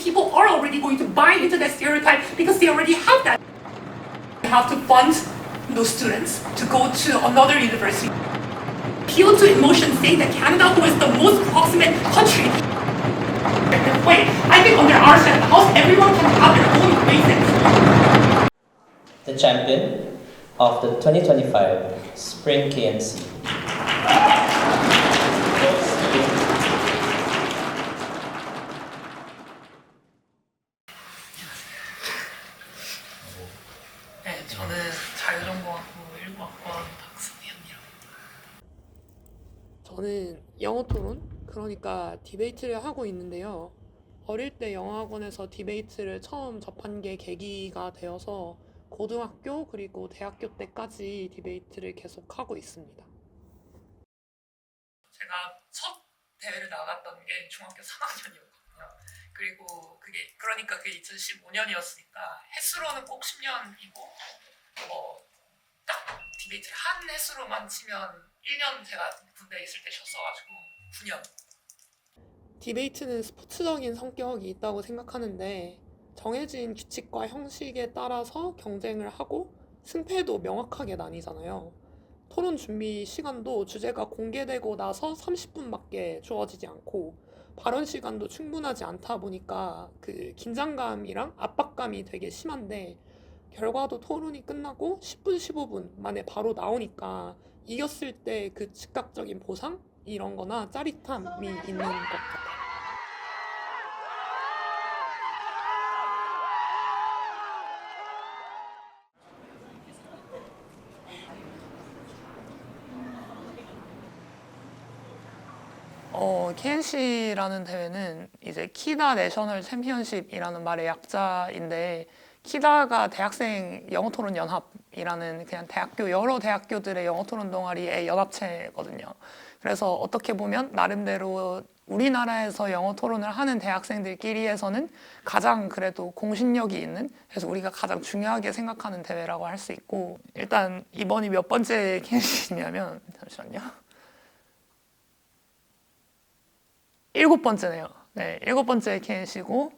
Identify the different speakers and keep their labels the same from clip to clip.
Speaker 1: people are already going to buy into that stereotype because they already have that. We have to fund those students to go to another university. Appeal to emotion, say that Canada, who is the most proximate country. Wait, I think under our set of the house, everyone can have their own reasons.
Speaker 2: The champion of the 2025 Spring KNC.
Speaker 1: 네, 저는 자유정보학부 19학번 박승현이라고 합니다. 저는 영어 토론, 그러니까 디베이트를 하고 있는데요. 어릴 때 영어학원에서 디베이트를 처음 접한 게 계기가 되어서 고등학교 그리고 대학교 때까지 디베이트를 계속 하고 있습니다. 제가 첫 대회를 나갔던 게 중학교 3학년이었거든요. 그리고 그러니까 그게 2015년이었으니까 횟수로는 꼭 10년이고 딱 디베이트를 한 횟수로만 치면 1년 제가 군대에 있을 때 쉬었어가지고 9년. 디베이트는 스포츠적인 성격이 있다고 생각하는데 정해진 규칙과 형식에 따라서 경쟁을 하고 승패도 명확하게 나뉘잖아요. 토론 준비 시간도 주제가 공개되고 나서 30분밖에 주어지지 않고 발언 시간도 충분하지 않다 보니까 그 긴장감이랑 압박감이 되게 심한데 결과도 토론이 끝나고 10분, 15분 만에 바로 나오니까 이겼을 때 그 즉각적인 보상? 이런 거나 짜릿함이 있는 것 같아요. KNC라는 대회는 이제 키다 내셔널 챔피언십이라는 말의 약자인데 키다가 대학생 영어토론 연합이라는 그냥 여러 대학교들의 영어토론 동아리의 연합체거든요. 그래서 어떻게 보면 나름대로 우리나라에서 영어 토론을 하는 대학생들끼리에서는 가장 그래도 공신력이 있는, 그래서 우리가 가장 중요하게 생각하는 대회라고 할 수 있고, 일단 이번이 몇 번째 KNC냐면 잠시만요. 7번째네요. 네, 7번째 KNC고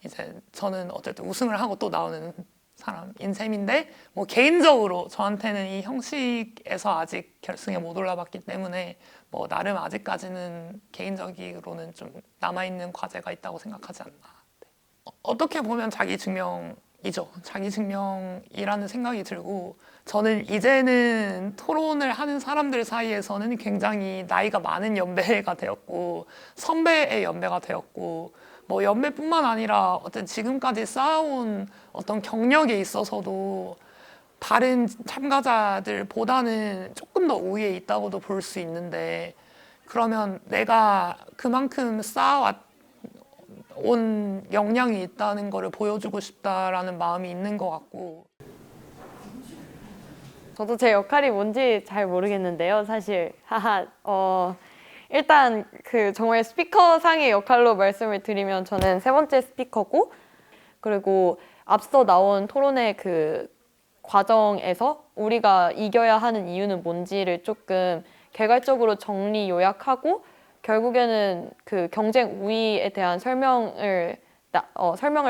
Speaker 1: 이제 저는 어쨌든 우승을 하고 또 나오는 사람인 셈인데 뭐 개인적으로 저한테는 이 형식에서 아직 결승에 못 올라봤기 때문에 뭐 나름 아직까지는 개인적으로는 좀 남아있는 과제가 있다고 생각하지 않나. 네. 어떻게 보면 자기 증명이죠. 자기 증명이라는 생각이 들고 저는 이제는 토론을 하는 사람들 사이에서는 굉장히 나이가 많은 연배가 되었고 선배의 연배가 되었고 뭐 연배뿐만 아니라 어떤 지금까지 쌓아온 어떤 경력에 있어서도 다른 참가자들보다는 조금 더 우위에 있다고도 볼 수 있는데 그러면 내가 그만큼 쌓아온 역량이 있다는 거를 보여주고 싶다라는 마음이 있는 것 같고
Speaker 3: 저도 제 역할이 뭔지 잘 모르겠는데요. 사실 일단 정말 스피커상의 역할로 말씀을 드리면 저는 3번째 스피커고 그리고 앞서 나온 토론의 과정에서 우리가 이겨야 하는 이유는 뭔지를 조금 개괄적으로 정리 요약하고 결국에는 경쟁 우위에 대한 설명을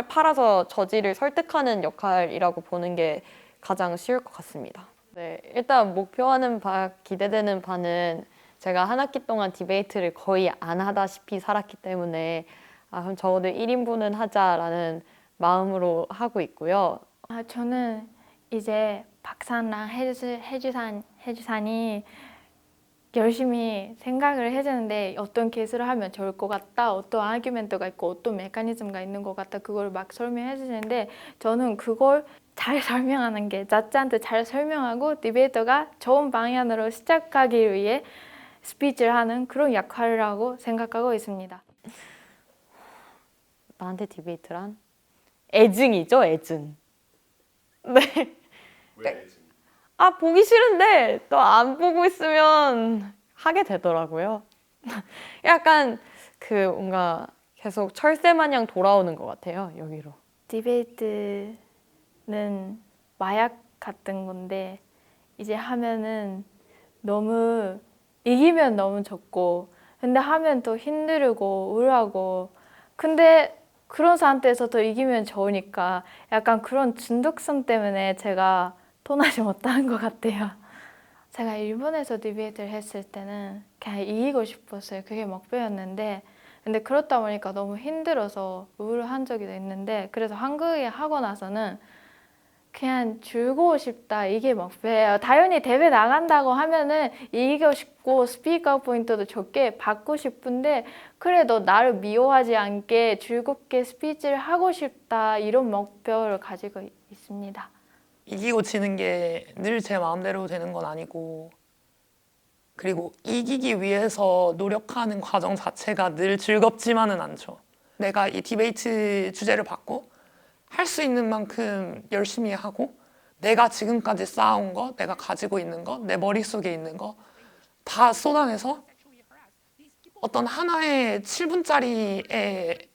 Speaker 3: 팔아서 저지를 설득하는 역할이라고 보는 게 가장 쉬울 것 같습니다. 네, 일단 목표하는 바, 기대되는 바는 제가 한 학기 동안 디베이트를 거의 안 하다시피 살았기 때문에 그럼 적어도 1인분은 하자라는 마음으로 하고 있고요.
Speaker 4: 저는 이제 박사랑 해주산이 열심히 생각을 해주는데 어떤 케이스를 하면 좋을 것 같다, 어떤 아규멘트가 있고 어떤 메커니즘가 있는 것 같다, 그걸 막 설명해 주시는데 저는 그걸 잘 설명하는 게 자짜한테 잘 설명하고 디베이터가 좋은 방향으로 시작하기 위해 스피치를 하는 그런 역할이라고 생각하고 있습니다.
Speaker 3: 나한테 디베이트란? 애증이죠, 애증. 네.
Speaker 5: 왜 애증?
Speaker 3: 보기 싫은데 또 안 보고 있으면 하게 되더라고요. 약간 뭔가 계속 철새 마냥 돌아오는 것 같아요, 여기로.
Speaker 4: 디베이트는 마약 같은 건데 이제 하면은 너무 이기면 너무 좋고 근데 하면 또 힘들고 우울하고 근데 그런 상태에서 더 이기면 좋으니까 약간 그런 중독성 때문에 제가 떠나지 못하는 것 같아요. 제가 일본에서 디베이트를 했을 때는 그냥 이기고 싶었어요. 그게 목표였는데 근데 그렇다 보니까 너무 힘들어서 우울한 적이 있는데 그래서 한국에 하고 나서는 그냥 즐거워 싶다 이게 목표예요. 당연히 대회 나간다고 하면은 이기고 싶고 스피커 포인트도 적게 받고 싶은데 그래도 나를 미워하지 않게 즐겁게 스피치를 하고 싶다 이런 목표를 가지고 있습니다.
Speaker 1: 이기고 지는 게 늘 제 마음대로 되는 건 아니고 그리고 이기기 위해서 노력하는 과정 자체가 늘 즐겁지만은 않죠. 내가 이 디베이트 주제를 받고 할 수 있는 만큼 열심히 하고 내가 지금까지 쌓아온 거, 내가 가지고 있는 거, 내 머릿속에 있는 거 다 쏟아내서 어떤 하나의 7분짜리의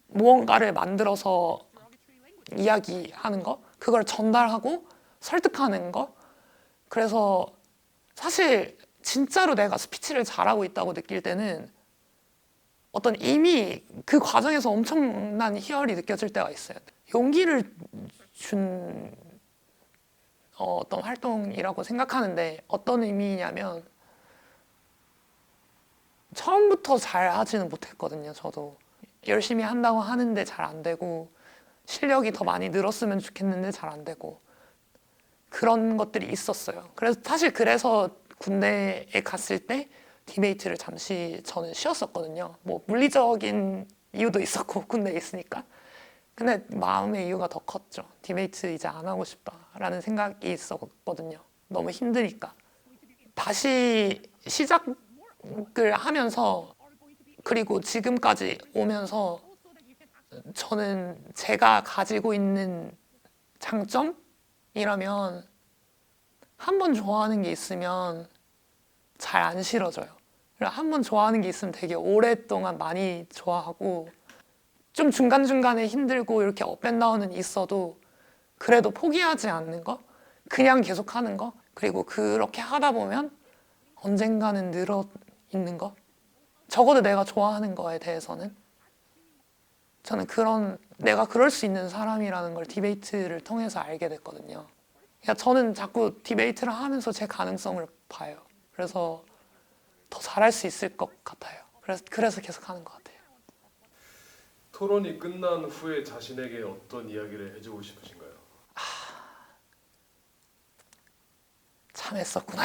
Speaker 1: 무언가를 만들어서 이야기하는 거, 그걸 전달하고 설득하는 거. 그래서 사실 진짜로 내가 스피치를 잘하고 있다고 느낄 때는 어떤 이미 그 과정에서 엄청난 희열이 느껴질 때가 있어요. 용기를 준 어떤 활동이라고 생각하는데 어떤 의미냐면 처음부터 잘 하지는 못했거든요. 저도 열심히 한다고 하는데 잘 안 되고 실력이 더 많이 늘었으면 좋겠는데 잘 안 되고 그런 것들이 있었어요. 그래서 사실 그래서 군대에 갔을 때 디베이트를 잠시 저는 쉬었었거든요. 뭐 물리적인 이유도 있었고 군대에 있으니까. 근데 마음의 이유가 더 컸죠. 디베이트 이제 안 하고 싶다라는 생각이 있었거든요. 너무 힘드니까. 다시 시작을 하면서 그리고 지금까지 오면서 저는 제가 가지고 있는 장점이라면 한 번 좋아하는 게 있으면 잘 안 싫어져요. 한 번 좋아하는 게 있으면 되게 오랫동안 많이 좋아하고 좀 중간중간에 힘들고 이렇게 업앤다운은 있어도 그래도 포기하지 않는 거, 그냥 계속 하는 거, 그리고 그렇게 하다 보면 언젠가는 늘어 있는 거, 적어도 내가 좋아하는 거에 대해서는 저는 그런 내가 그럴 수 있는 사람이라는 걸 디베이트를 통해서 알게 됐거든요. 그러니까 저는 자꾸 디베이트를 하면서 제 가능성을 봐요. 그래서 더 잘할 수 있을 것 같아요. 그래서 계속 하는 것 같아요.
Speaker 5: 토론이 끝난 후에 자신에게 어떤 이야기를 해주고 싶으신가요?
Speaker 1: 참 했었구나.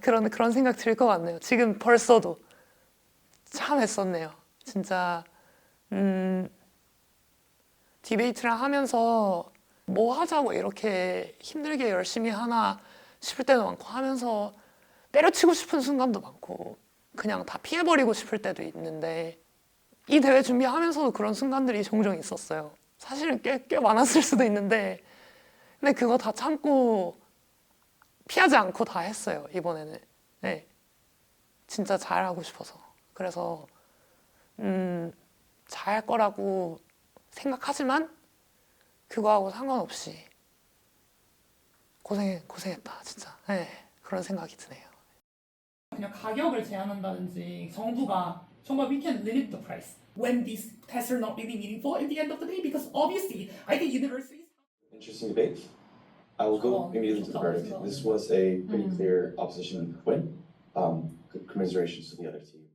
Speaker 1: 그런 생각 들 것 같네요. 지금 벌써도 참 했었네요. 진짜 디베이트를 하면서 뭐 하자고 이렇게 힘들게 열심히 하나 싶을 때도 많고 하면서 때려치고 싶은 순간도 많고 그냥 다 피해버리고 싶을 때도 있는데 이 대회 준비하면서도 그런 순간들이 종종 있었어요. 사실은 꽤 많았을 수도 있는데 근데 그거 다 참고 피하지 않고 다 했어요. 이번에는. 네. 진짜 잘하고 싶어서. 그래서 잘할 거라고 생각하지만 그거하고 상관없이 고생했다 진짜. 네. 그런 생각이 드네요.
Speaker 6: 그냥 가격을 제한한다든지 정부가 we can limit the price when these tests are not really meaningful at the end of the day because obviously I think universities.
Speaker 7: Interesting debate. I will go immediately to the verdict. This was a pretty clear opposition win. Commiserations to the other team.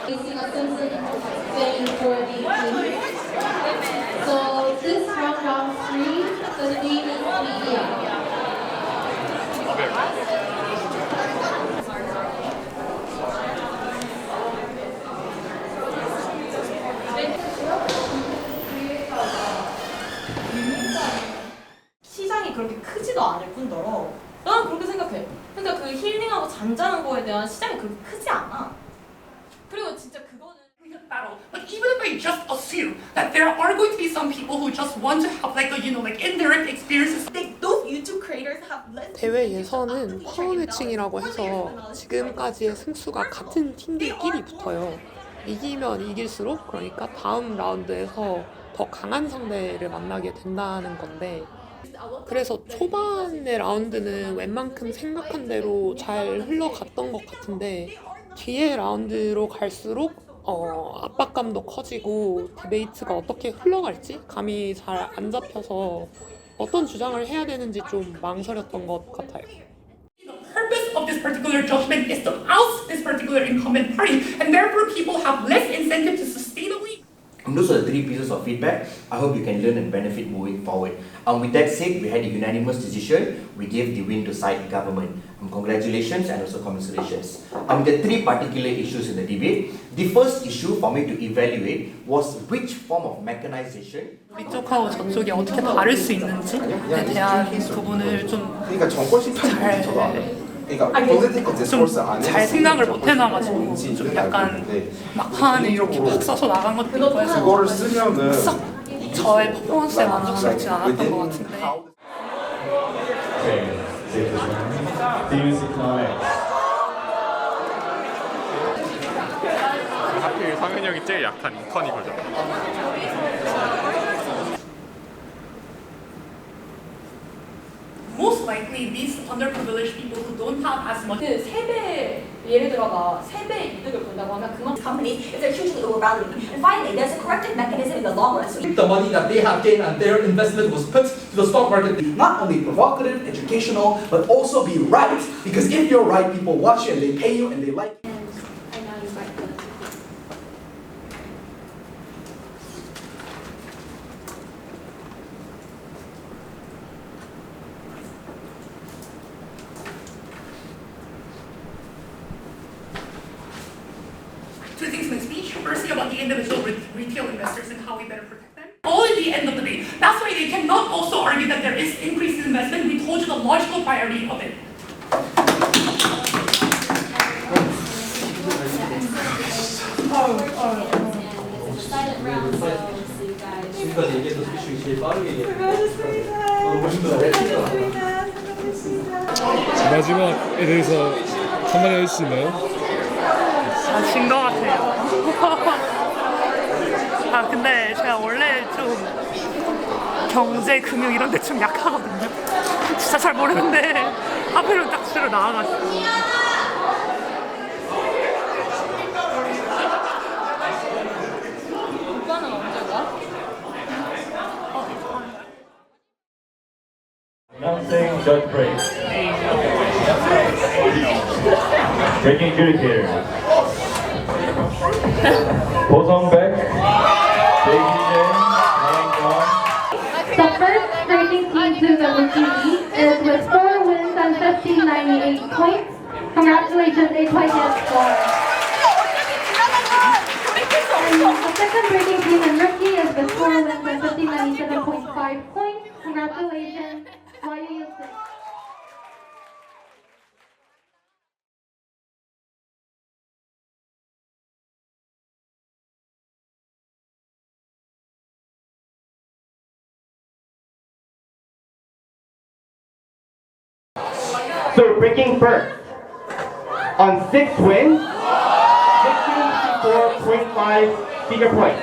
Speaker 8: Facing a sensation for the team. So this round three, the team is media.
Speaker 9: 시장이 그렇게 크지도 않을 뿐더러 나는 그렇게 생각해. 그러니까 그 힐링하고 잠자는 거에 대한 시장이 그렇게 크지 않아. 그리고 진짜 그거는
Speaker 6: Battle. But even if I just assume that there are going to be some people who just want to have like indirect experiences.
Speaker 9: those YouTube creators have less.
Speaker 1: 대회 예선은 파워 매칭이라고 해서 지금까지의 승수가 같은 팀들끼리 붙어요. 이기면 이길수록 그러니까 다음 라운드에서 더 강한 상대를 만나게 된다는 건데 그래서 초반의 라운드는 웬만큼 생각한 대로 잘 흘러갔던 것 같은데 뒤에 라운드로 갈수록 압박감도 커지고 디베이트가 어떻게 흘러갈지 감이 잘 안 잡혀서 어떤 주장을 해야 되는지 좀 망설였던 것 같아요.
Speaker 6: The purpose of this particular judgment is to oust this particular incumbent party, and therefore people have less incentive to sustainably.
Speaker 10: And those are the 3 pieces of feedback. I hope you can learn and benefit moving forward. With that said, we had a unanimous decision. We gave the win to side government. Congratulations and also commiserations. There are 3 particular issues in the debate. The first issue for me to evaluate was which form of mechanization.
Speaker 1: 우리 쪽하고 저쪽이 어떻게 다를 수 있는지에 대한 부분을 좀
Speaker 11: 그러니까 정권 심판이 저도 알아요. 그러니까 콘센트리크 디스코스 안에
Speaker 1: 잘 생각을 못 해놔가지고 좀 약간 막판에 이렇게 막 써서 나간 것도 있고 해서
Speaker 11: 그거를 쓰면은
Speaker 1: 썩 저의 퍼포먼스에 만족스럽지 않았던 것 같은데
Speaker 5: 하필 상현이 형이 제일 약한 이컨이 걸려.
Speaker 6: Most likely, these underprivileged people who don't have as much.
Speaker 9: 그 3배 예를 들어가 3배 이득을 본다고 하면 그만큼
Speaker 12: companies if they're hugely overvaluing. And finally, there's a corrective mechanism in the long run. So
Speaker 10: The money that they have gained and their investment was put to the stock market.
Speaker 11: not only provocative, educational, but also be right. Because if you're right, people watch you and they pay you and they like you.
Speaker 6: Two things in my speech. Firstly, about the individual retail investors and how we better protect them. All at the end of the day. That's why they cannot also argue that there is increased investment. We told you the logical priority of it.
Speaker 8: Silent round, so you guys.
Speaker 10: 지금까지 얘기했던 스피치 제일 빠르게 얘기했어요.
Speaker 5: 마지막에 대해서 한마디 해줄 수 있나요?
Speaker 1: 진 것 같아요. 근데 제가 원래 좀 경제, 금융 이런 데 좀 약하거든요. 진짜 잘 모르는데 하필이면 딱 주로 나와가지고.
Speaker 13: Announcing judge break. Breaking jury here. 보성백, 백희재, 나영권.
Speaker 8: The first breaking team to the rookie league is with 4 wins and 1598 points. Congratulations, 8 points score. And the second breaking team in rookie is with 4 wins and 1597.5 points. Congratulations, YU 6.
Speaker 13: So breaking first. On 6 wins, 1654.5 speaker points.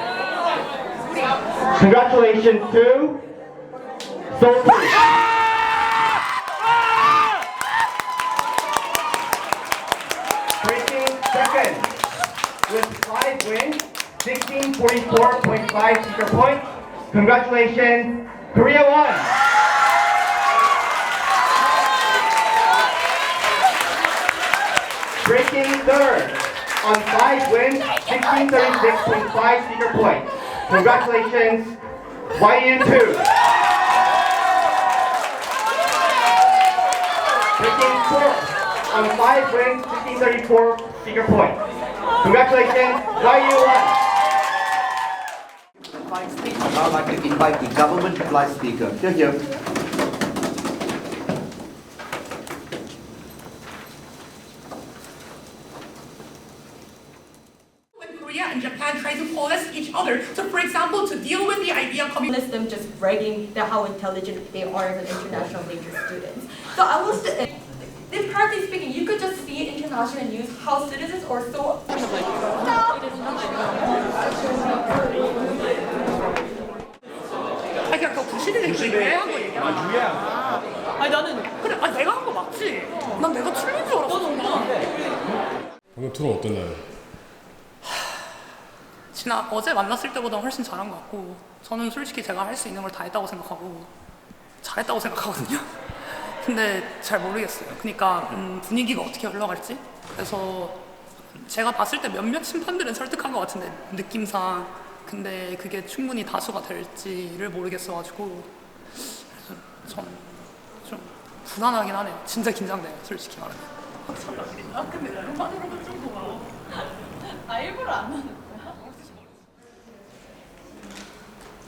Speaker 13: Congratulations to Sophie. Breaking second with 5 wins, 1644.5 speaker points. Congratulations, Korea 1. Breaking third on 5 wins, 1636.5 speaker points. Congratulations, YU2. Breaking fourth on 5 wins, 1634 speaker points. Congratulations, YU1.
Speaker 10: I'd now like to invite the government reply speaker. Here.
Speaker 6: Korea and Japan try to coalesce each other. So, for example, to deal with the idea of communist.
Speaker 12: them just bragging that how intelligent they are as an international major students. So I was, in practically speaking, you could just see international news how citizens are so.
Speaker 6: I can't go
Speaker 1: 시대를 유해한 거 얘기하는 거야.
Speaker 9: 아니 나는
Speaker 1: 그래, 아니 내가 한 거 맞지? 난 내가 틀린 줄 알았어.
Speaker 5: 방금 토론 어땠나요?
Speaker 1: 어제 만났을 때보다 훨씬 잘한 것 같고, 저는 솔직히 제가 할 수 있는 걸 다 했다고 생각하고 잘했다고 생각하거든요. 근데 잘 모르겠어요. 그러니까 분위기가 어떻게 흘러갈지. 그래서 제가 봤을 때 몇몇 심판들은 설득한 것 같은데, 느낌상. 근데 그게 충분히 다수가 될지를 모르겠어가지고, 그래서 전 좀 불안하긴 하네요. 진짜 긴장돼요, 솔직히 말하면. 근데 너무 많이 오는 정도가.
Speaker 9: 일부러 안 하는 거야?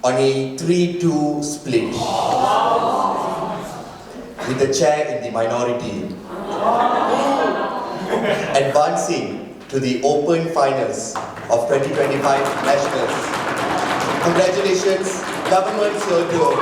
Speaker 14: On a 3-2 split, with the chair in the minority, advancing to the Open Finals of 2025 Nationals. Congratulations, Government Circle.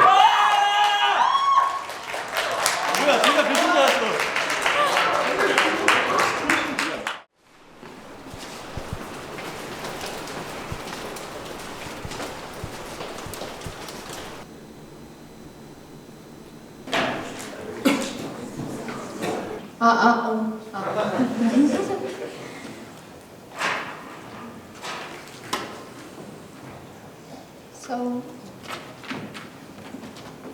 Speaker 8: So,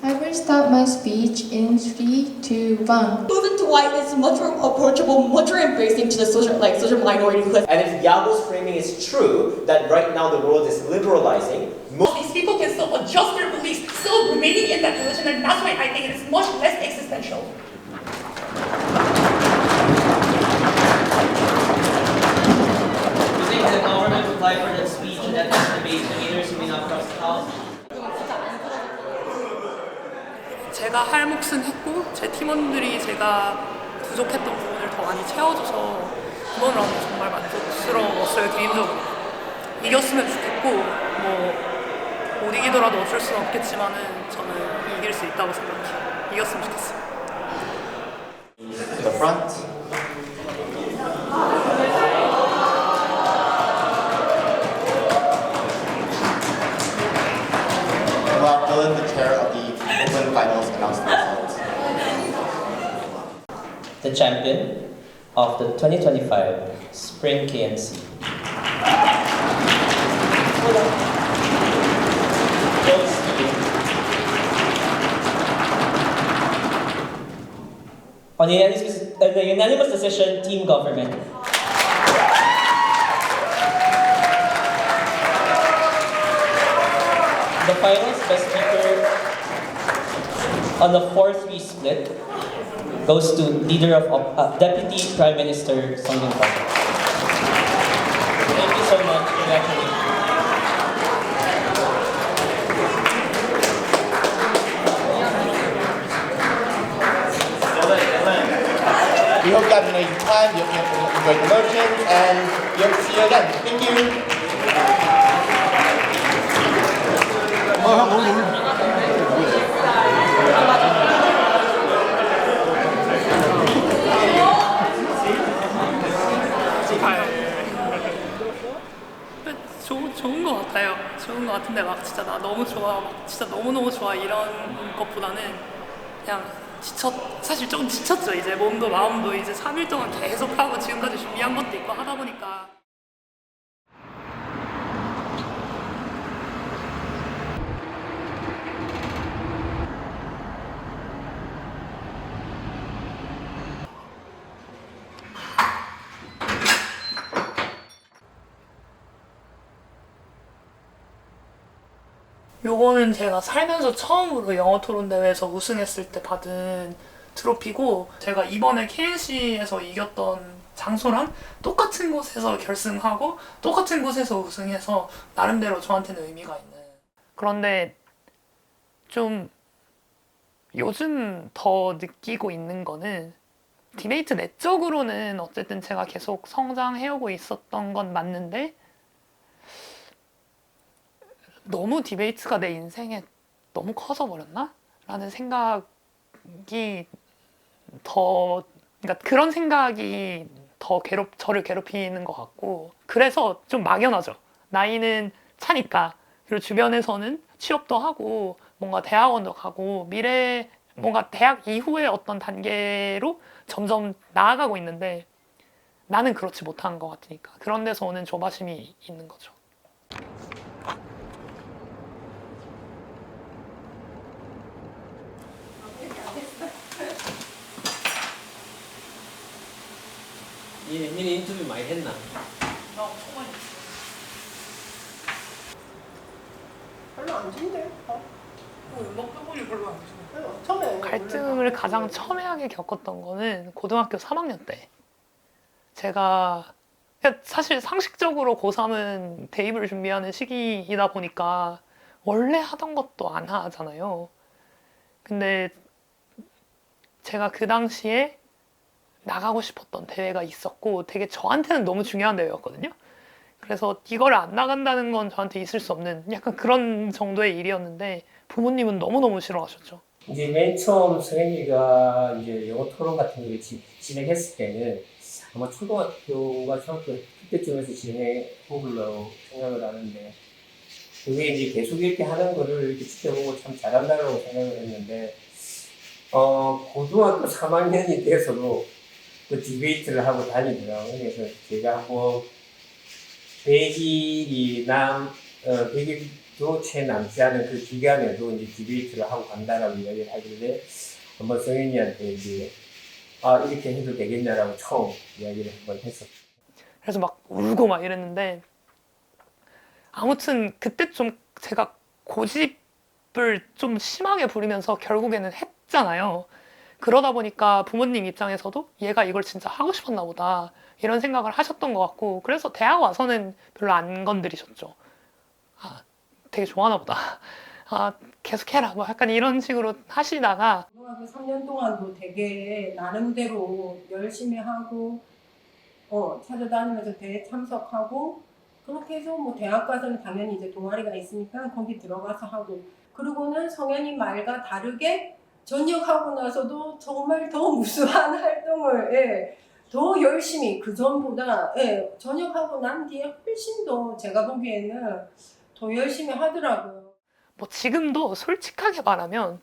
Speaker 8: I will start my speech in 3, 2, 1.
Speaker 12: Moving to white is much more approachable, much more embracing to the social minority class.
Speaker 2: And if Yago's framing is true, that right now the world is liberalizing,
Speaker 6: These people can still adjust their beliefs, still remaining in that religion, and that's why I think it is much less existential.
Speaker 2: you think the government would apply for that speech and that debate debaters who may not cross the house?
Speaker 1: 제가 할 몫은 했고, 제 팀원들이 제가 부족했던 부분을 더 많이 채워줘서 이번 라운드 정말 만족스러웠어요, 개인적으로. 이겼으면 좋겠고, 못 이기더라도 어쩔 수는 없겠지만은 저는 이길 수 있다고 생각해요. 이겼으면 좋겠어요.
Speaker 7: To the front. Rob Dillon, the chair of the Open Finals, announced the results.
Speaker 2: The champion of the 2025 Spring KNC. On the unanimous decision, team government. The finals best speaker on the 4-3 split goes to leader of Deputy Prime Minister Song Yun-Fang. Thank you so much. Congratulations.
Speaker 7: We hope you had an amazing time, we hope you enjoyed the motions, and we hope to see you again. Thank you.
Speaker 1: 좋은 것 같아요. 좋은 것 같은데 막 진짜 나 너무 좋아, 막 진짜 너무너무 좋아 이런 것보다는 그냥 사실 조금 지쳤죠. 이제 몸도 마음도 이제 3일 동안 계속 하고 지금까지 준비한 것도 있고 하다 보니까. 요거는 제가 살면서 처음으로 영어 토론 대회에서 우승했을 때 받은 트로피고, 제가 이번에 KNC에서 이겼던 장소랑 똑같은 곳에서 결승하고 똑같은 곳에서 우승해서 나름대로 저한테는 의미가 있는. 그런데 좀 요즘 더 느끼고 있는 거는, 디베이트 내적으로는 어쨌든 제가 계속 성장해오고 있었던 건 맞는데, 너무 디베이트가 내 인생에 너무 커져 버렸나? 라는 생각이 그러니까 그런 생각이 더 저를 괴롭히는 것 같고, 그래서 좀 막연하죠. 나이는 차니까. 그리고 주변에서는 취업도 하고 뭔가 대학원도 가고 미래 뭔가 대학 이후의 어떤 단계로 점점 나아가고 있는데 나는 그렇지 못한 것 같으니까 그런 데서 오는 조바심이 있는 거죠.
Speaker 15: 미리 인터뷰 많이 했나?
Speaker 16: 별로 안 좋은데?
Speaker 6: 음악 학원이 별로 안 좋아요.
Speaker 16: 처음에
Speaker 1: 갈등을 가장 첨예하게 겪었던 거는 고등학교 3학년 때. 제가 사실 상식적으로 고3은 대입을 준비하는 시기이다 보니까 원래 하던 것도 안 하잖아요. 근데 제가 그 당시에 나가고 싶었던 대회가 있었고 되게 저한테는 너무 중요한 대회였거든요. 그래서 이걸 안 나간다는 건 저한테 있을 수 없는 약간 그런 정도의 일이었는데 부모님은 너무너무 싫어하셨죠.
Speaker 15: 이제 맨 처음 성현이가 이제 영어 토론 같은 걸 진행했을 때는 아마 초등학교가 중학교 그때쯤에서 진행해 보려고 생각을 하는데 그게 이제 계속 이렇게 하는 거를 이렇게 지켜보고 참 잘한다고 생각을 했는데 고등학교 3학년이 돼서도 그 디베이트를 하고 다니더라고요. 그래서 제가 한번 100일도 채 남지 않은 그 기간에도 이제 디베이트를 하고 간다라고 이야기를 하길래 한번 성현이한테 이제 이렇게 해도 되겠냐라고 처음 이야기를 한번 했었죠.
Speaker 1: 그래서 막 울고 막 이랬는데 아무튼 그때 좀 제가 고집을 좀 심하게 부리면서 결국에는 했잖아요. 그러다 보니까 부모님 입장에서도 얘가 이걸 진짜 하고 싶었나 보다 이런 생각을 하셨던 것 같고 그래서 대학 와서는 별로 안 건드리셨죠. 되게 좋아하나 보다. 계속해라 뭐 약간 이런 식으로 하시다가
Speaker 16: 고등학교 3년 동안도 되게 나름대로 열심히 하고 찾아다니면서 대회 참석하고 그렇게 해서 뭐 대학 가서는 당연히 이제 동아리가 있으니까 거기 들어가서 하고 그리고는 성현이 말과 다르게 전역하고 나서도 정말 더 무수한 활동을 더 열심히 그 전보다 전역하고 난 뒤에 훨씬 더 제가 보기에는 더 열심히 하더라고요.
Speaker 1: 뭐 지금도 솔직하게 말하면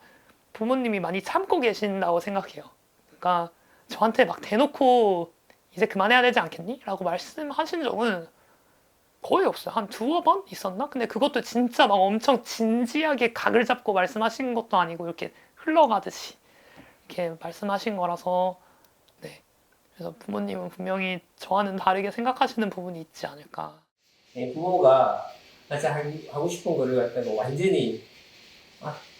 Speaker 1: 부모님이 많이 참고 계신다고 생각해요. 그러니까 저한테 막 대놓고 이제 그만해야 되지 않겠니? 라고 말씀하신 적은 거의 없어요. 한 두어 번 있었나? 근데 그것도 진짜 막 엄청 진지하게 각을 잡고 말씀하신 것도 아니고 이렇게 흘러가듯이 이렇게 말씀하신 거라서 네. 그래서 부모님은 분명히 저와는 다르게 생각하시는 부분이 있지 않을까.
Speaker 15: 부모가 진짜 하고 싶은 거를 갖다가 완전히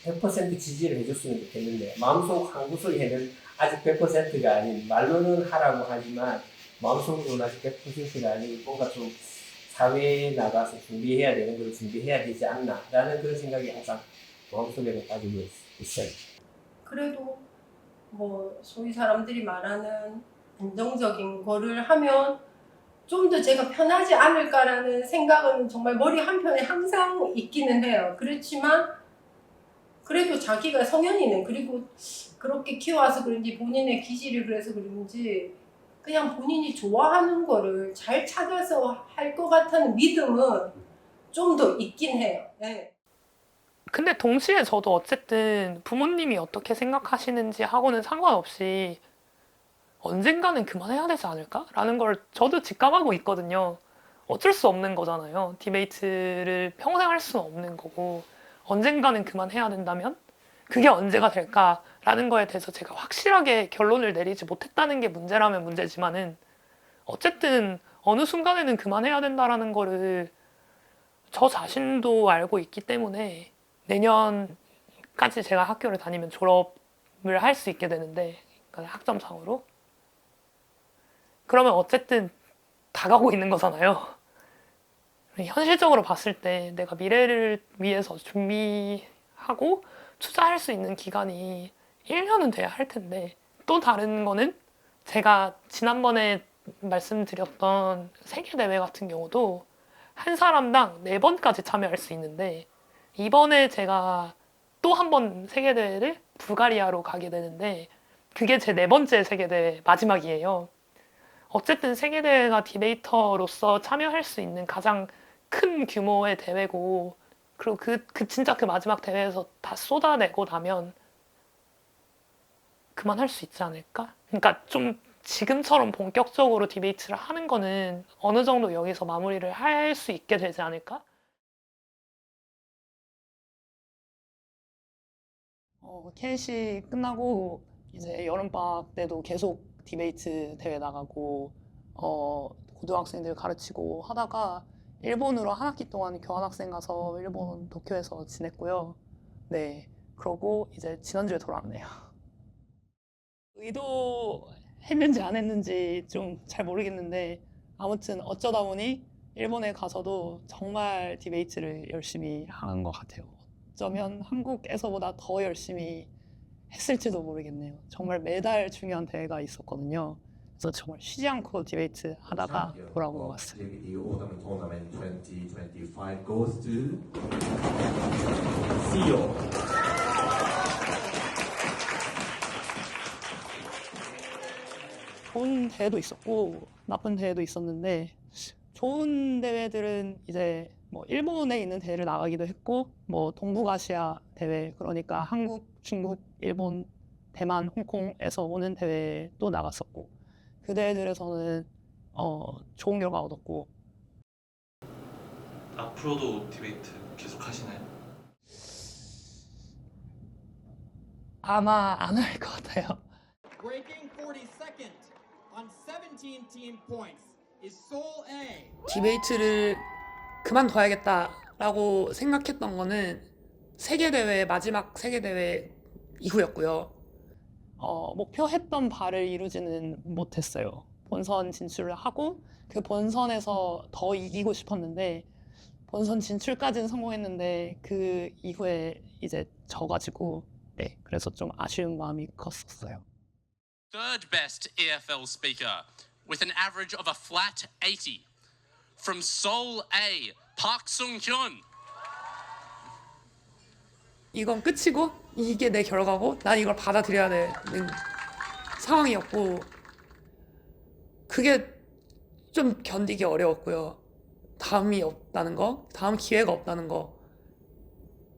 Speaker 15: 100% 지지를 해줬으면 좋겠는데 마음속 한구석에는 아직 100%가 아닌 말로는 하라고 하지만 마음속으로는 아직 100%가 아닌 뭔가 좀 사회에 나가서 준비해야 되는 걸 준비해야 되지 않나 라는 그런 생각이 항상 마음속에는 가지고 있어요.
Speaker 16: 그래도 뭐 소위 사람들이 말하는 안정적인 거를 하면 좀 더 제가 편하지 않을까라는 생각은 정말 머리 한편에 항상 있기는 해요. 그렇지만 그래도 자기가 성현이는 그리고 그렇게 키워와서 그런지 본인의 기질이 그래서 그런지 그냥 본인이 좋아하는 거를 잘 찾아서 할 것 같다는 믿음은 좀 더 있긴 해요. 네.
Speaker 1: 근데 동시에 저도 어쨌든 부모님이 어떻게 생각하시는지 하고는 상관없이 언젠가는 그만해야 되지 않을까? 라는 걸 저도 직감하고 있거든요. 어쩔 수 없는 거잖아요. 디베이트를 평생 할 수는 없는 거고 언젠가는 그만해야 된다면 그게 언제가 될까라는 거에 대해서 제가 확실하게 결론을 내리지 못했다는 게 문제라면 문제지만은 어쨌든 어느 순간에는 그만해야 된다라는 거를 저 자신도 알고 있기 때문에 내년까지 제가 학교를 다니면 졸업을 할 수 있게 되는데 그러니까 학점상으로 그러면 어쨌든 다가오고 있는 거잖아요. 현실적으로 봤을 때 내가 미래를 위해서 준비하고 투자할 수 있는 기간이 1년은 돼야 할 텐데 또 다른 거는 제가 지난번에 말씀드렸던 세계대회 같은 경우도 한 사람당 4번까지 참여할 수 있는데 이번에 제가 또 한 번 세계대회를 불가리아로 가게 되는데 그게 제 4번째 세계대회 마지막이에요. 어쨌든 세계대회가 디베이터로서 참여할 수 있는 가장 큰 규모의 대회고 그리고 진짜 그 마지막 대회에서 다 쏟아내고 나면 그만할 수 있지 않을까? 그러니까 좀 지금처럼 본격적으로 디베이트를 하는 거는 어느 정도 여기서 마무리를 할 수 있게 되지 않을까? KC 끝나고 이제 여름방학 때도 계속 디베이트 대회 나가고 고등학생들 가르치고 하다가 일본으로 한 학기 동안 교환학생 가서 일본 도쿄에서 지냈고요. 네, 그러고 이제 지난주에 돌아왔네요. 의도했는지 안 했는지 좀 잘 모르겠는데 아무튼 어쩌다 보니 일본에 가서도 정말 디베이트를 열심히 한 것 같아요. 어쩌면 한국에서보다 더 열심히 했을지도 모르겠네요. 정말 매달 중요한 대회가 있었거든요. 그래서 정말 쉬지 않고 디베이트 하다가 돌아온 것 같습니다.
Speaker 17: The Autumn Tournament 2025 goes to CEO.
Speaker 1: 좋은 대회도 있었고 나쁜 대회도 있었는데 좋은 대회들은 이제 뭐 일본에 있는 대회를 나가기도 했고 뭐 동북아시아 대회 그러니까 한국, 중국, 일본, 대만, 홍콩에서 오는 대회도 나갔었고 그 대회들에서는 좋은 결과 얻었고.
Speaker 18: 앞으로도 디베이트 계속 하시나요?
Speaker 1: 아마 안 할 것 같아요.
Speaker 19: Breaking 42nd on 17 team points is Seoul A.
Speaker 1: 디베이트를 그만둬야겠다라고 생각했던 거는 세계대회 마지막 세계대회 이후였고요. 목표했던 바를 이루지는 못했어요. 본선 진출을 하고 그 본선에서 더 이기고 싶었는데 본선 진출까지는 성공했는데 그 이후에 이제 져가지고 네, 그래서 좀 아쉬운 마음이 컸었어요.
Speaker 20: Third best EFL speaker with an average of a flat 80 from Seoul A, Park Sung-hyun.
Speaker 1: 이건 끝이고 이게 내 결과고 난 이걸 받아들여야 되는 상황이었고 그게 좀 견디기 어려웠고요. 다음이 없다는 거, 다음 기회가 없다는 거.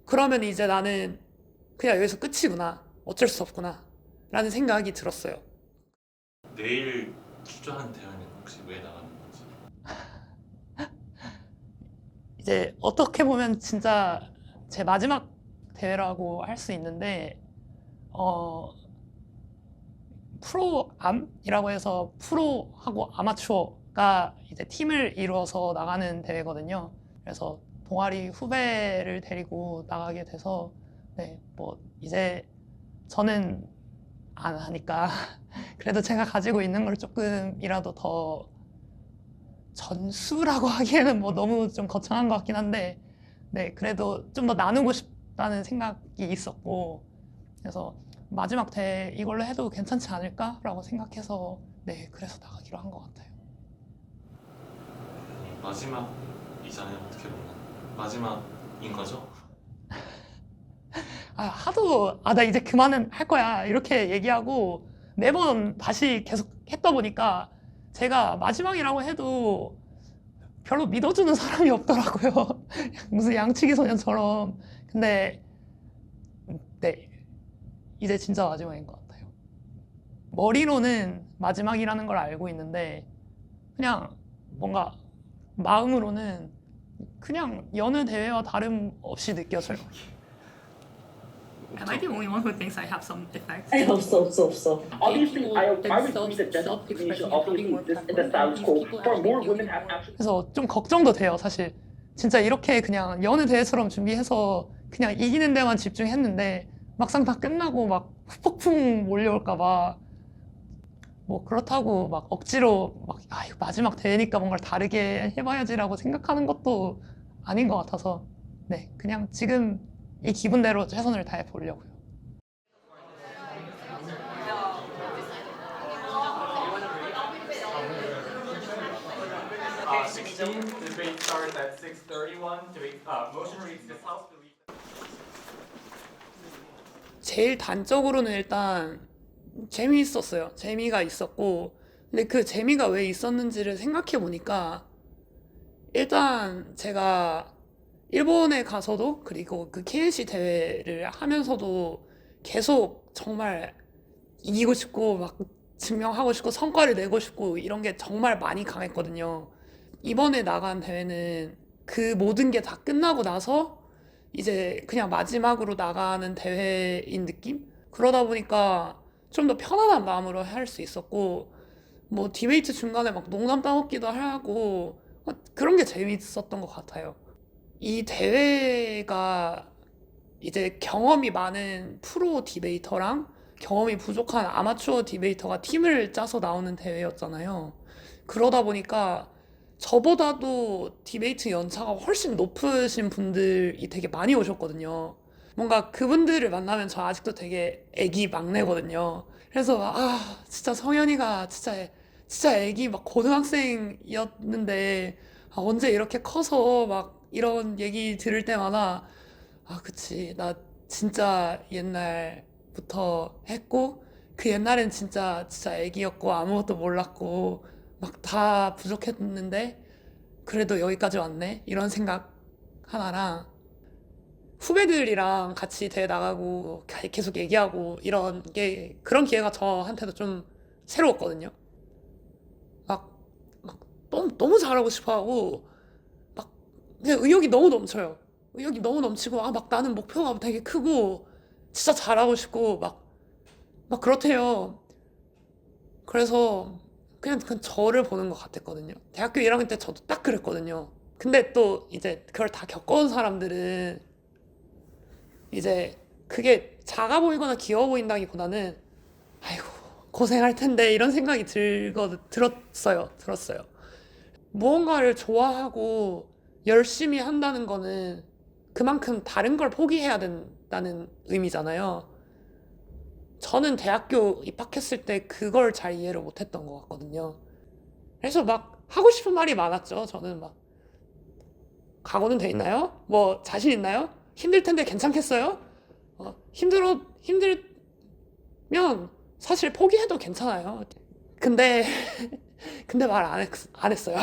Speaker 1: 그러면 이제 나는 그냥 여기서 끝이구나. 어쩔 수 없구나. 라는 생각이 들었어요.
Speaker 18: 내일 출전한 대회는 혹시 왜 나가는 건지?
Speaker 1: 이제 어떻게 보면 진짜 제 마지막 대회라고 할 수 있는데 프로암이라고 해서 프로하고 아마추어가 이제 팀을 이루어서 나가는 대회거든요. 그래서 동아리 후배를 데리고 나가게 돼서 네, 뭐 이제 저는 안 하니까 그래도 제가 가지고 있는 걸 조금이라도 더 전수라고 하기에는 뭐 너무 좀 거창한 것 같긴 한데 네, 그래도 좀 더 나누고 싶다는 생각이 있었고 그래서 마지막 대회 이걸로 해도 괜찮지 않을까라고 생각해서 네, 그래서 나가기로 한 것 같아요.
Speaker 18: 마지막이잖아요, 어떻게 보면. 마지막인 거죠?
Speaker 1: 하도 나 이제 그만은 할 거야 이렇게 얘기하고 매번 다시 계속 했다 보니까 제가 마지막이라고 해도 별로 믿어주는 사람이 없더라고요. 무슨 양치기 소년처럼. 근데 네, 이제 진짜 마지막인 것 같아요. 머리로는 마지막이라는 걸 알고 있는데 그냥 뭔가 마음으로는 그냥 여느 대회와 다름없이 느껴져요.
Speaker 6: Am I the only one who thinks I have some defects?
Speaker 21: 없어. Obviously, I would agree that justification also exists in the status quo for more women have actually.
Speaker 1: 그래서 좀 걱정도 돼요, 사실. 진짜 이렇게 그냥 여느 대회처럼 준비해서 그냥 이기는 데만 집중했는데 막상 다 끝나고 막 후폭풍 몰려올까 봐 뭐 그렇다고 막 억지로 막 이거 마지막 대회니까 뭔가를 다르게 해봐야지라고 생각하는 것도 아닌 것 같아서 네, 그냥 지금 이 기분대로 최선을 다해 보려고요.
Speaker 22: Debate starts at 6:31. Motion reads this House believes.
Speaker 1: 제일 단적으로는 일단 재미있었어요. 재미가 있었고 근데 그 재미가 왜 있었는지를 생각해 보니까 일단 제가 일본에 가서도 그리고 그 KNC 대회를 하면서도 계속 정말 이기고 싶고 막 증명하고 싶고 성과를 내고 싶고 이런 게 정말 많이 강했거든요. 이번에 나간 대회는 그 모든 게 다 끝나고 나서 이제 그냥 마지막으로 나가는 대회인 느낌? 그러다 보니까 좀 더 편안한 마음으로 할 수 있었고 뭐 디베이트 중간에 막 농담 따먹기도 하고 그런 게 재밌었던 것 같아요. 이 대회가 이제 경험이 많은 프로 디베이터랑 경험이 부족한 아마추어 디베이터가 팀을 짜서 나오는 대회였잖아요. 그러다 보니까 저보다도 디베이트 연차가 훨씬 높으신 분들이 되게 많이 오셨거든요. 뭔가 그분들을 만나면 저 아직도 되게 애기 막내거든요. 그래서 진짜 성현이가 진짜 애기 막 고등학생이었는데 언제 이렇게 커서 막 이런 얘기 들을 때마다 그치, 나 진짜 옛날부터 했고 그 옛날엔 진짜 애기였고 아무것도 몰랐고 막 다 부족했는데 그래도 여기까지 왔네 이런 생각 하나랑 후배들이랑 같이 대회 나가고 계속 얘기하고 이런 게 그런 기회가 저한테도 좀 새로웠거든요. 막 너무 잘하고 싶어하고 막 그냥 의욕이 너무 넘쳐요. 의욕이 너무 넘치고 막 나는 목표가 되게 크고 진짜 잘하고 싶고 막 그렇대요. 그래서 그냥 저를 보는 것 같았거든요. 대학교 1학년 때 저도 딱 그랬거든요. 근데 또 이제 그걸 다 겪어온 사람들은 이제 그게 작아 보이거나 귀여워 보인다기보다는 아이고 고생할 텐데 이런 생각이 들었어요. 무언가를 좋아하고 열심히 한다는 거는 그만큼 다른 걸 포기해야 된다는 의미잖아요. 저는 대학교 입학했을 때 그걸 잘 이해를 못했던 것 같거든요. 그래서 막 하고 싶은 말이 많았죠. 저는 막 각오는 돼 있나요? 뭐 자신 있나요? 힘들 텐데 괜찮겠어요? 힘들면 사실 포기해도 괜찮아요. 근데 말 안 했어요.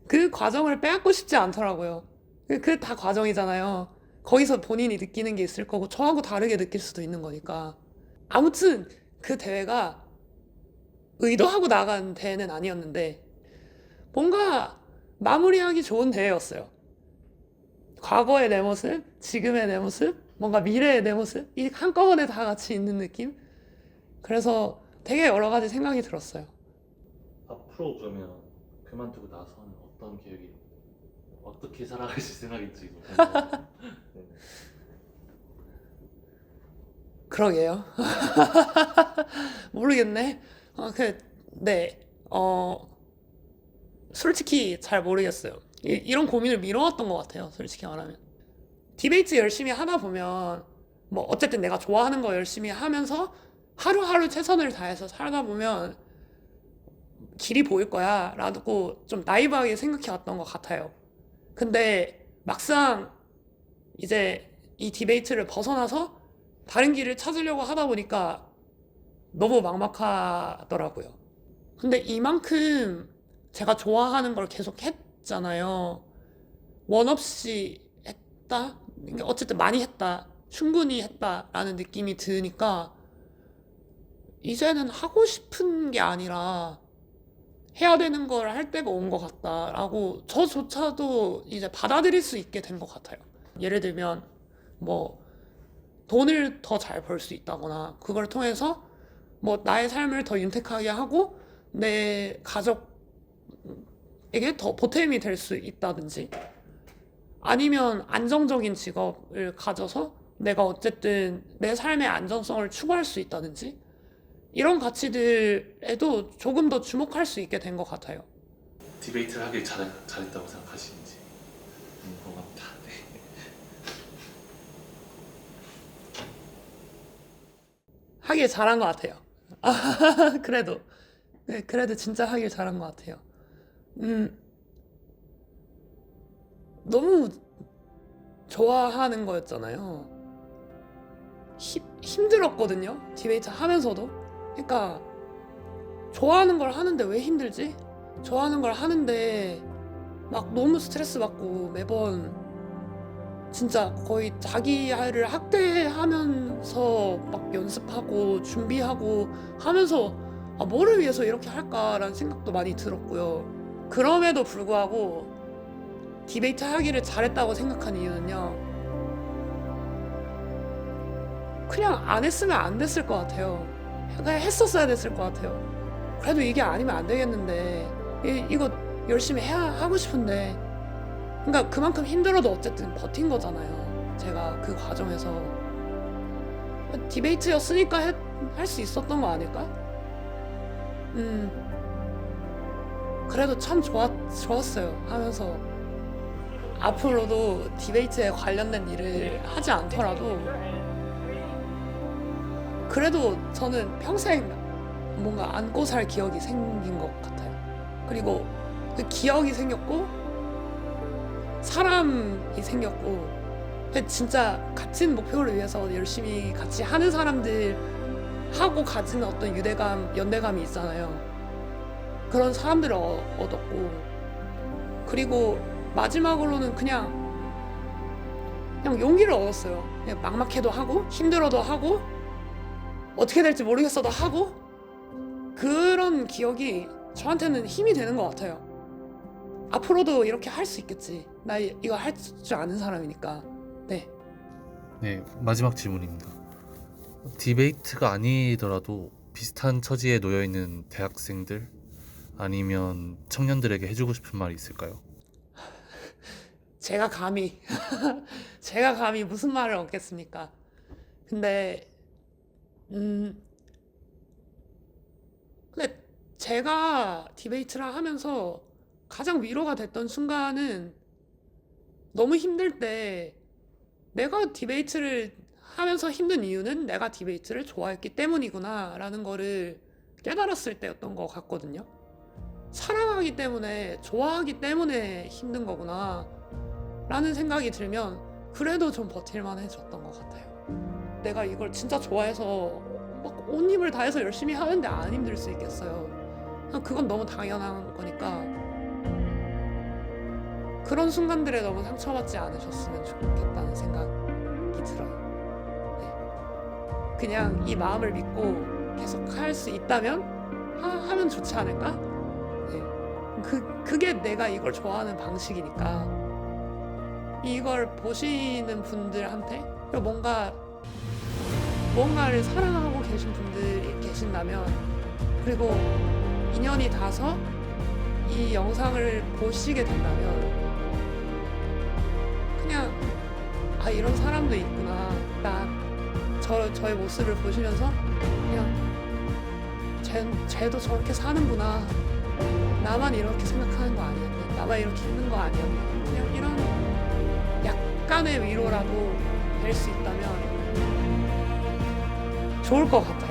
Speaker 1: 그 과정을 빼앗고 싶지 않더라고요. 그 다 과정이잖아요. 거기서 본인이 느끼는 게 있을 거고 저하고 다르게 느낄 수도 있는 거니까. 아무튼 그 대회가 의도하고 나간 대회는 아니었는데 뭔가 마무리하기 좋은 대회였어요. 과거의 내 모습, 지금의 내 모습, 뭔가 미래의 내 모습 이 한꺼번에 다 같이 있는 느낌? 그래서 되게 여러 가지 생각이 들었어요.
Speaker 18: 앞으로 그러면 그만두고 나서는 어떤 계획이 어떻게 살아가실 생각인지 네.
Speaker 1: 그러게요. 모르겠네. 솔직히 잘 모르겠어요. 이런 고민을 미뤄왔던 것 같아요. 솔직히 말하면. 디베이트 열심히 하다 보면 뭐 어쨌든 내가 좋아하는 거 열심히 하면서 하루하루 최선을 다해서 살다 보면 길이 보일 거야 라고 좀 나이브하게 생각해왔던 것 같아요. 근데 막상 이제 이 디베이트를 벗어나서 다른 길을 찾으려고 하다 보니까 너무 막막하더라고요. 근데 이만큼 제가 좋아하는 걸 계속 했잖아요. 원 없이 했다? 어쨌든 많이 했다. 충분히 했다라는 느낌이 드니까 이제는 하고 싶은 게 아니라 해야 되는 걸 할 때가 온 것 같다라고 저조차도 이제 받아들일 수 있게 된 것 같아요. 예를 들면 뭐 돈을 더 잘 벌 수 있다거나 그걸 통해서 뭐 나의 삶을 더 윤택하게 하고 내 가족에게 더 보탬이 될 수 있다든지 아니면 안정적인 직업을 가져서 내가 어쨌든 내 삶의 안정성을 추구할 수 있다든지 이런 가치들에도 조금 더 주목할 수 있게 된 것 같아요.
Speaker 18: 디베이트를 하길 잘했다고 생각하시는지 궁금합니다. 네.
Speaker 1: 하길 잘한 것 같아요. 그래도 진짜 하길 잘한 것 같아요. 너무 좋아하는 거였잖아요. 힘들었거든요. 디베이트 하면서도. 그러니까 좋아하는 걸 하는데 왜 힘들지? 좋아하는 걸 하는데 막 너무 스트레스 받고 매번 진짜 거의 자기를 학대하면서 막 연습하고 준비하고 하면서 뭐를 위해서 이렇게 할까라는 생각도 많이 들었고요. 그럼에도 불구하고 디베이트 하기를 잘했다고 생각한 이유는요. 그냥 안 했으면 안 됐을 것 같아요. 그냥 했었어야 됐을 것 같아요. 그래도 이게 아니면 안 되겠는데 이거 열심히 하고 싶은데 그러니까 그만큼 힘들어도 어쨌든 버틴 거잖아요. 제가 그 과정에서 디베이트였으니까 할 수 있었던 거 아닐까? 그래도 참 좋았어요. 하면서 앞으로도 디베이트에 관련된 일을 하지 않더라도 그래도 저는 평생 뭔가 안고 살 기억이 생긴 것 같아요. 그리고 그 기억이 생겼고 사람이 생겼고 진짜 같은 목표를 위해서 열심히 같이 하는 사람들하고 가진 어떤 연대감이 있잖아요. 그런 사람들을 얻었고 그리고 마지막으로는 그냥 용기를 얻었어요. 그냥 막막해도 하고 힘들어도 하고 어떻게 될지 모르겠어도 하고 그런 기억이 저한테는 힘이 되는 것 같아요. 앞으로도 이렇게 할 수 있겠지. 나 이거 할 줄 아는 사람이니까. 네.
Speaker 3: 네, 마지막 질문입니다. 디베이트가 아니더라도 비슷한 처지에 놓여 있는 대학생들 아니면 청년들에게 해주고 싶은 말이 있을까요?
Speaker 1: 제가 감히 무슨 말을 얻겠습니까? 근데 제가 디베이트를 하면서 가장 위로가 됐던 순간은 너무 힘들 때 내가 디베이트를 하면서 힘든 이유는 내가 디베이트를 좋아했기 때문이구나 라는 거를 깨달았을 때였던 것 같거든요. 사랑하기 때문에 좋아하기 때문에 힘든 거구나 라는 생각이 들면 그래도 좀 버틸만 해졌던 것 같아요. 내가 이걸 진짜 좋아해서 막 온 힘을 다해서 열심히 하는데 안 힘들 수 있겠어요. 그건 너무 당연한 거니까 그런 순간들에 너무 상처받지 않으셨으면 좋겠다는 생각이 들어요. 네. 그냥 이 마음을 믿고 계속 할 수 있다면 하면 좋지 않을까? 네. 그게 내가 이걸 좋아하는 방식이니까 이걸 보시는 분들한테 뭔가를 사랑하고 계신 분들이 계신다면 그리고 인연이 닿아서 이 영상을 보시게 된다면 그냥 이런 사람도 있구나. 저의 모습을 보시면서 그냥 쟤도 저렇게 사는구나. 나만 이렇게 생각하는 거 아니었네. 나만 이렇게 힘든 거 아니었네. 그냥 이런 약간의 위로라도 될 수 있다면 좋을 것 같아요.